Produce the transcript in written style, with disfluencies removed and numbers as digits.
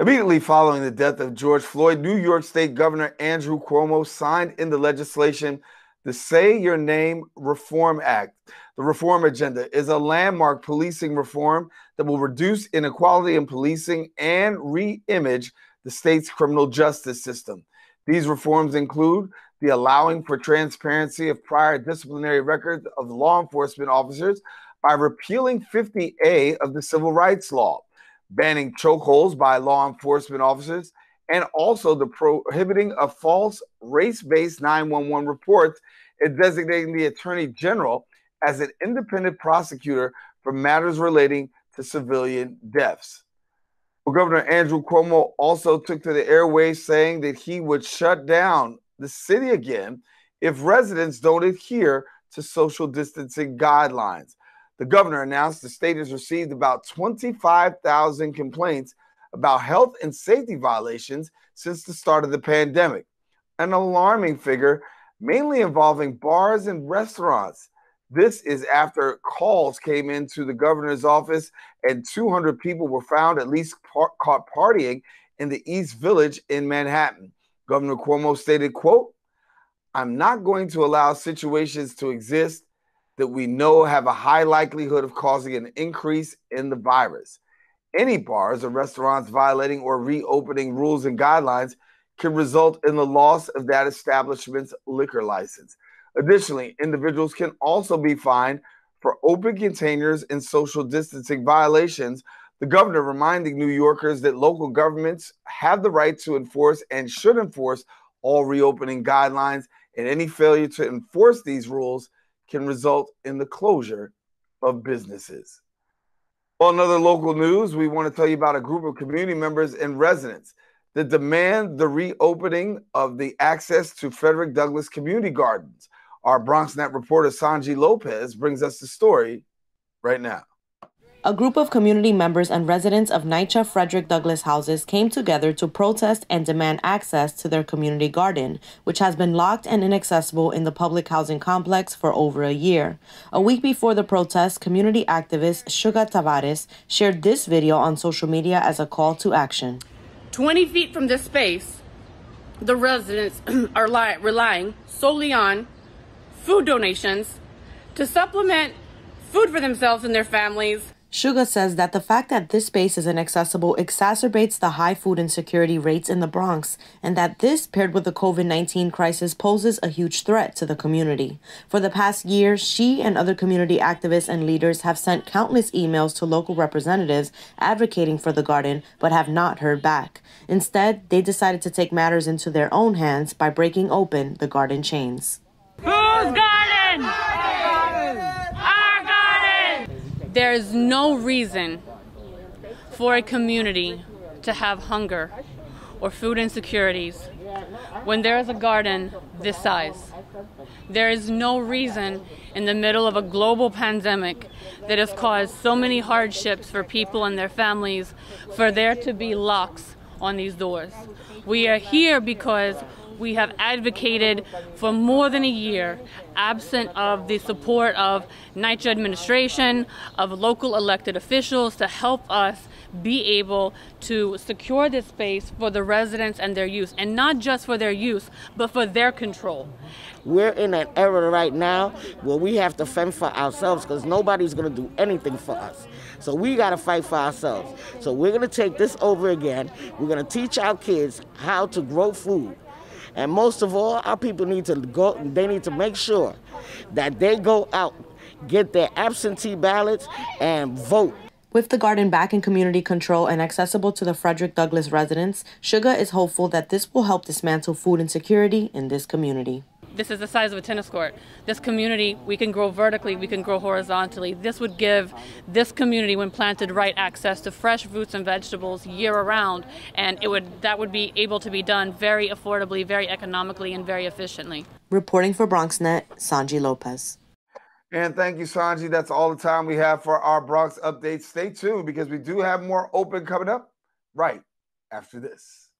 Immediately following the death of George Floyd, New York State Governor Andrew Cuomo signed into legislation the Say Your Name Reform Act. The reform agenda is a landmark policing reform that will reduce inequality in policing and re-image the state's criminal justice system. These reforms include the allowing for transparency of prior disciplinary records of law enforcement officers by repealing 50A of the Civil Rights Law, banning chokeholds by law enforcement officers, and also the prohibiting of false race-based 911 reports and designating the Attorney General as an independent prosecutor for matters relating to civilian deaths. Well, Governor Andrew Cuomo also took to the airways saying that he would shut down the city again if residents don't adhere to social distancing guidelines. The governor announced the state has received about 25,000 complaints about health and safety violations since the start of the pandemic, an alarming figure mainly involving bars and restaurants. This is after calls came into the governor's office and 200 people were found at least caught partying in the East Village in Manhattan. Governor Cuomo stated, quote, "I'm not going to allow situations to exist that we know have a high likelihood of causing an increase in the virus. Any bars or restaurants violating or reopening rules and guidelines can result in the loss of that establishment's liquor license. Additionally, individuals can also be fined for open containers and social distancing violations." The governor reminding New Yorkers that local governments have the right to enforce and should enforce all reopening guidelines, and any failure to enforce these rules can result in the closure of businesses. Well, in other local news, we want to tell you about a group of community members and residents that demand the reopening of the access to Frederick Douglass Community Gardens. Our BronxNet reporter Sanji Lopez brings us the story right now. A group of community members and residents of NYCHA Frederick Douglass houses came together to protest and demand access to their community garden, which has been locked and inaccessible in the public housing complex for over a year. A week before the protest, community activist Sugar Tavares shared this video on social media as a call to action. 20 feet from this space, the residents are relying solely on food donations to supplement food for themselves and their families. Sugar says that the fact that this space is inaccessible exacerbates the high food insecurity rates in the Bronx, and that this, paired with the COVID-19 crisis, poses a huge threat to the community. For the past year, she and other community activists and leaders have sent countless emails to local representatives advocating for the garden, but have not heard back. Instead, they decided to take matters into their own hands by breaking open the garden chains. Whose garden? There is no reason for a community to have hunger or food insecurities when there is a garden this size. There is no reason in the middle of a global pandemic that has caused so many hardships for people and their families for there to be locks on these doors. We are here because we have advocated for more than a year, absent of the support of NYCHA administration, of local elected officials, to help us be able to secure this space for the residents and their use, and not just for their use, but for their control. We're in an era right now where we have to fend for ourselves because nobody's going to do anything for us. So we got to fight for ourselves. So we're going to take this over again. We're going to teach our kids how to grow food. And most of all, our people need to go, they need to make sure that they go out, get their absentee ballots, and vote. With the garden back in community control and accessible to the Frederick Douglass residents, Sugar is hopeful that this will help dismantle food insecurity in this community. This is the size of a tennis court. This community, we can grow vertically, we can grow horizontally. This would give this community, when planted right, access to fresh fruits and vegetables year-round, and that would be able to be done very affordably, very economically, and very efficiently. Reporting for BronxNet, Sanji Lopez. And thank you, Sanji. That's all the time we have for our Bronx updates. Stay tuned because we do have more open coming up right after this.